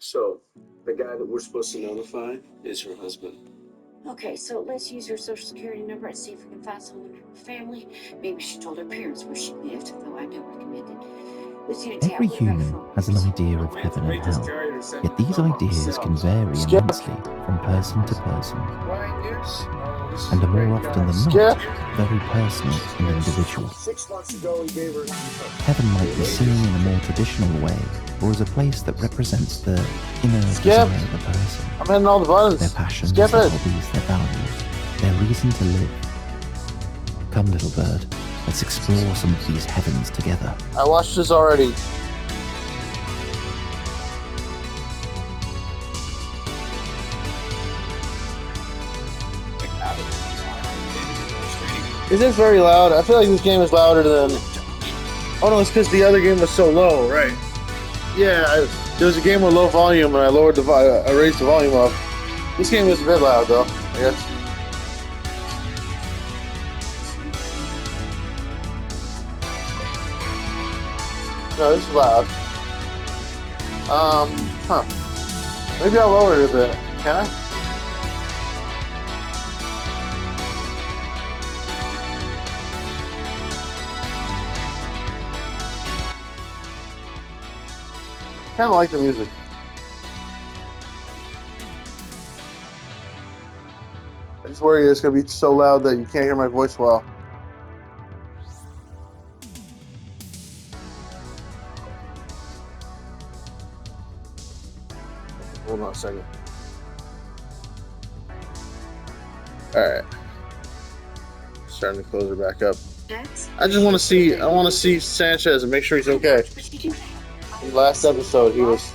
So, the guy that we're supposed to notify is her husband. Okay, so let's use her social security number and see if we can find someone in her family. Maybe she told her parents where she lived, though I don't recommend it. Every human has an idea of heaven and hell, yet these ideas can vary immensely from person to person, and are more often than not very personal and individual. 6 months ago, he gave her. Heaven might be seen in a more traditional way, or as a place that represents the inner desire of a person, I'm hitting all the buttons. their passions, Skip their it. hobbies, their values, their reason to live. Come, little bird, let's explore some of these heavens together. I watched this already. Is this very loud? I feel like this game is louder than... Oh no, it's because the other game was so low, right? Yeah, there was a game with low volume and I lowered the I raised the volume up. This game is a bit loud though, I guess. No, this is loud. Maybe I'll lower it a bit. Can I? I kind of like the music. I just worry it's going to be so loud that you can't hear my voice well. Hold on a second. Alright. Starting to close her back up. I just want to see Sanchez and make sure he's okay. In the last episode, he was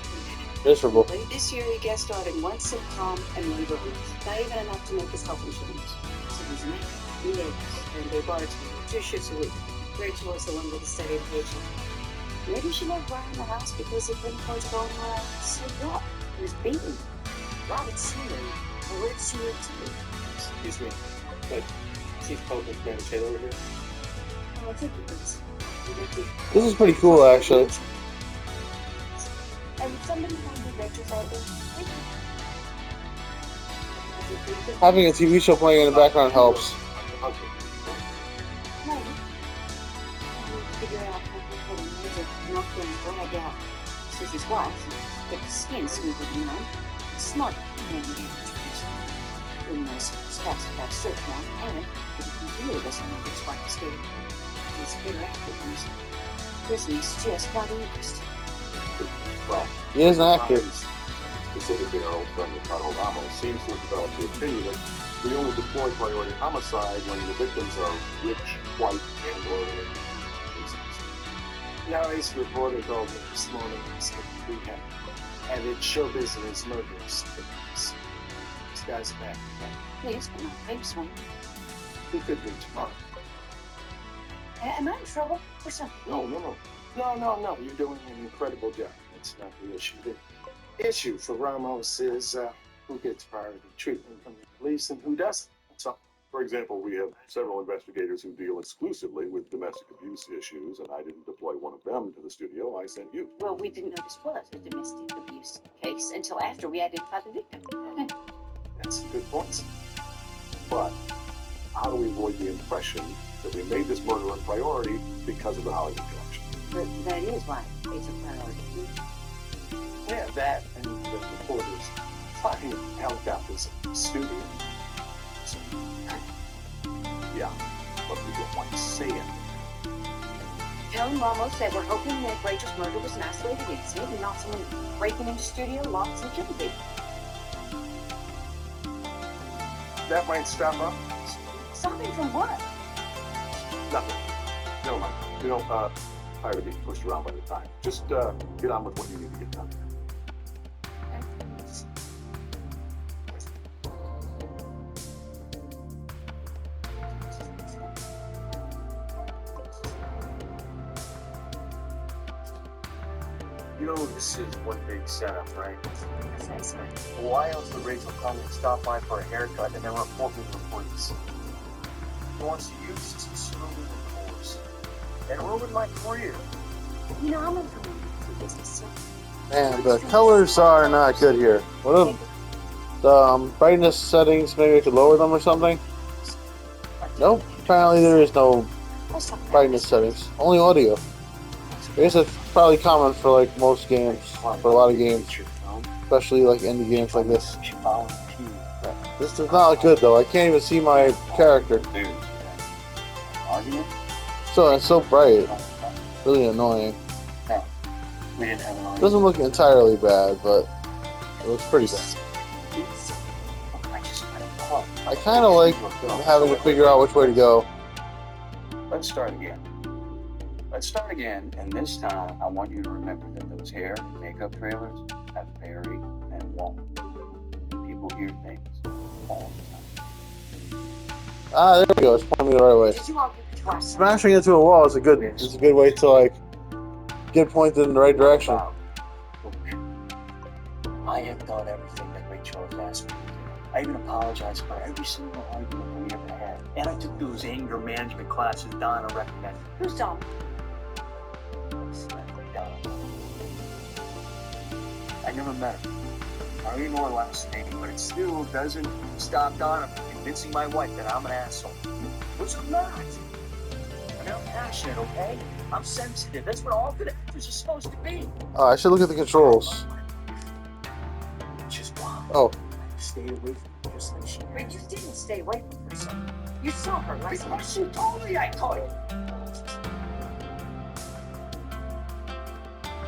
miserable. This year, he guest starred in one sitcom and one movie. Not even enough to make his health insurance. So he's married, he lives, and they barge 2 shifts a week. Rachel is the one with the steady paycheck. Maybe she left Brian in the house because he couldn't afford to go anywhere else. So what? He was beaten. Robert Seaman. And where did she live to? Excuse me, but Chief Public Grant Taylor here? Oh, I think he is. This is pretty cool, actually. And somebody find me Rachel's album. Having a TV show playing in the background helps. Maybe. Figure out how to music not going to drag out Susie's wife. Get the skin smoother, you know. Smart man in education. Who knows steps about search one, and if he really doesn't know his wife is getting he's better actor than Christmas just got interest. Well, He is an actor. Specifically, our old friend Ricardo Ramos seems to have developed the opinion that we only deploy priority homicide when the victims are rich, white, and/or now he's reported over this morning we have added show business murders. This guy's back. Please, but not face one. He could be tomorrow. Am I in trouble or something? No. You're doing an incredible job. That's not the issue. The issue for Ramos is who gets priority treatment from the police and who doesn't. That's all. For example, we have several investigators who deal exclusively with domestic abuse issues, and I didn't deploy one of them to the studio. I sent you. Well, we didn't know this was a domestic abuse case until after we identified the victim. That's a good point. But how do we avoid the impression that we made this murder a priority because of the Hollywood connection? But that is why it's a priority. Yeah, that and the reporters flying helicopters in the studio. So, Yeah, but we don't want to say it. Joan Ramos said we're hoping that Rachel's murder was an isolated incident and not someone breaking into studio, locks, and killing people. that might stop up. Stopping from what? Nothing. Never mind. You know, tired of being pushed around by the time. Just get on with what you need to get done. You know this is one big setup, right? That's right. Why else would Rachel come and stop by for a haircut and then report me to the police? He wants to use this to screw me the course and ruin my career. You know, I'm in for business, so Man, the colors are not good here. What if the brightness settings, maybe I could lower them or something? Nope. Apparently there is no brightness settings. Only audio. I guess that's probably common for like most games, for a lot of games, especially like indie games like this. This does not look good though. I can't even see my character. So it's so bright. Really annoying. Doesn't look entirely bad, but it looks pretty bad. I kind of like having to figure out which way to go. Let's start again. Let's start again, and this time I want you to remember that those hair and makeup trailers have Aery and Walt. People hear things all the time. Ah, there we go. It's pointing me the right way. Smashing into a wall is a good way to like get pointed in the right direction. I have done everything that Rachel has asked me to do. I even apologized for every single argument we ever had. And I took those anger management classes Donna recommended. Who's Donna? I never met her. I don't even know her last name, but it still doesn't stop Donna from convincing my wife that I'm an asshole. Which I'm not. I mean, I'm passionate, okay? I'm sensitive. That's what all good actors are supposed to be. I should look at the controls. It's just wild. Oh. I stayed away from her just like she But you didn't stay away from her, son. You saw her last night. because she told me I could.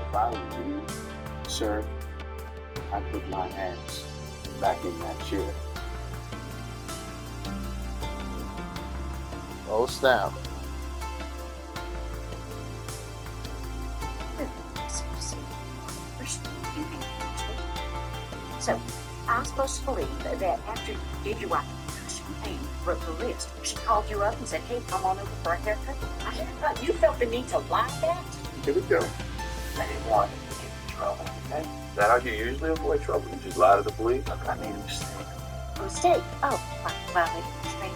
If I were you, sir, I'd put my hands back in that chair. Oh snap. So, I'm supposed to believe that after you did your wife champagne, wrote the list, she called you up and said, hey, come on over for a haircut. A haircut? You felt the need to lie that? Here we go. I didn't want to get in trouble, okay? Is that how you usually avoid trouble? You just lie to the police? Look, I made a mistake. A mistake? Oh, violating the restraint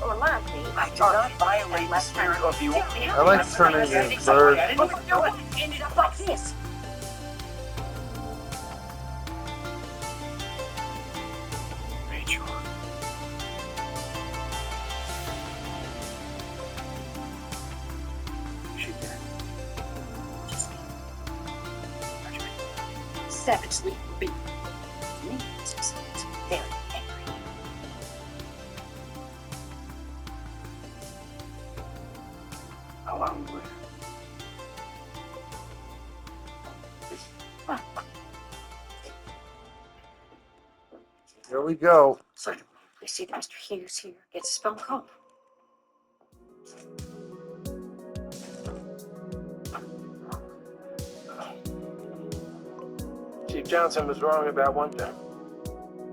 or lying to me. I did not violate the spirit of the order. I like to turn it in third. What you doing? It ended up like this. Rachel. She did. Just savagely beat me. It's very angry. How long was it? Here we go. So, we see that Mr. Hughes here gets his phone call. Chief Johnson was wrong about one thing.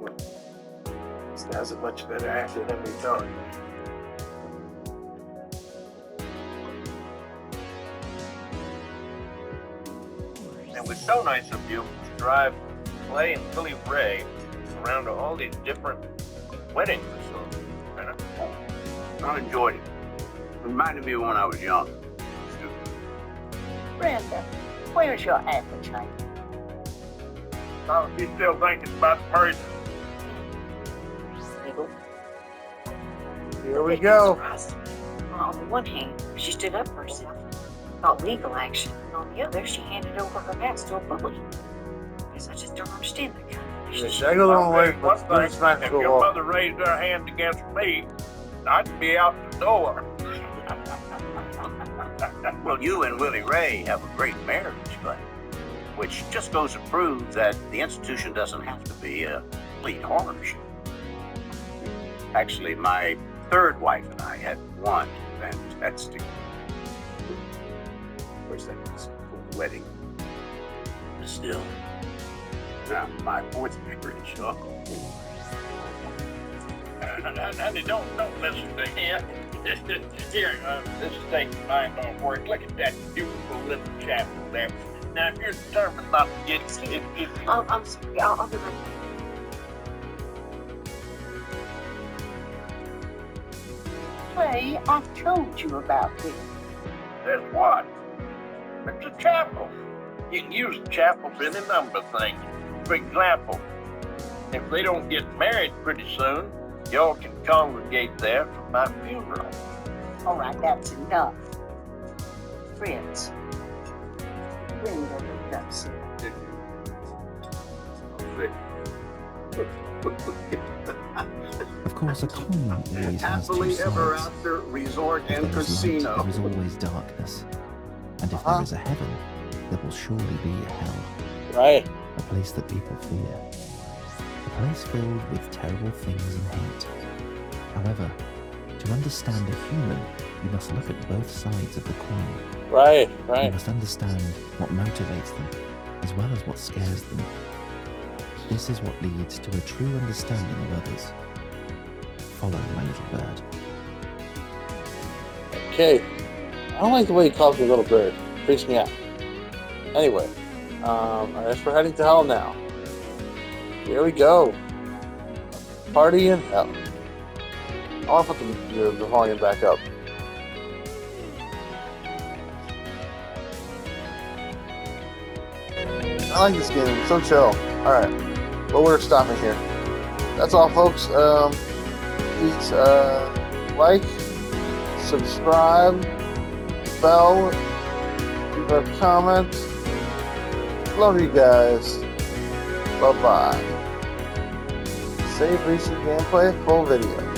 Well, this guy's a much better actor than we thought. It was so nice of you to drive Clay and Billy Ray around to all these different wedding facilities. I enjoyed it. Reminded me of when I was young. Brenda, where's your appetite? Oh, you still thinking about the person? Here we go. On the one hand, she stood up for herself, thought legal action, and on the other, she handed over her house to a bully. Guess I just don't understand that kind of relationship. I go the wrong way. One thing, Let's smack if the your wall. mother raised her hand against me, I'd be out the door. Well, you and Willie Ray have a great marriage, Clay, which just goes to prove that the institution doesn't have to be a complete horror show. Actually, my third wife and I had one fantastic. Of course, that was for the wedding. But still, now my fourth marriage. Oh. Honey, don't listen to him. Here, this is taking mind off work. Look at that beautiful little chapel there. Now, if you're determined not to get it, I'm sorry, I'll be right back. Clay, I've told you about this. there's what? It's a chapel. You can use the chapel for any number of things. For example, if they don't get married pretty soon, y'all can congregate there for my funeral. All right, that's enough. Friends, bring the hookups. Of course, a coin always has two Happily ever sides. after resort If and there is light, casino. there is always darkness. And if there is a heaven, there will surely be a hell. Right. A place that people fear. A place filled with terrible things and hate. However, to understand a human, you must look at both sides of the coin. Right. You Right. must understand what motivates them, as well as what scares them. This is what leads to a true understanding of others. Follow my little bird. Okay. I don't like the way he calls me little bird. Freaks me out. Anyway, I guess we're heading to hell now. Here we go. Party in hell. I want to put the volume back up. I like this game. It's so chill. Alright. Well, we're stopping here. That's all, folks. Please like, subscribe, bell, leave a comment. Love you guys. Bye-bye. Save recent gameplay, full video.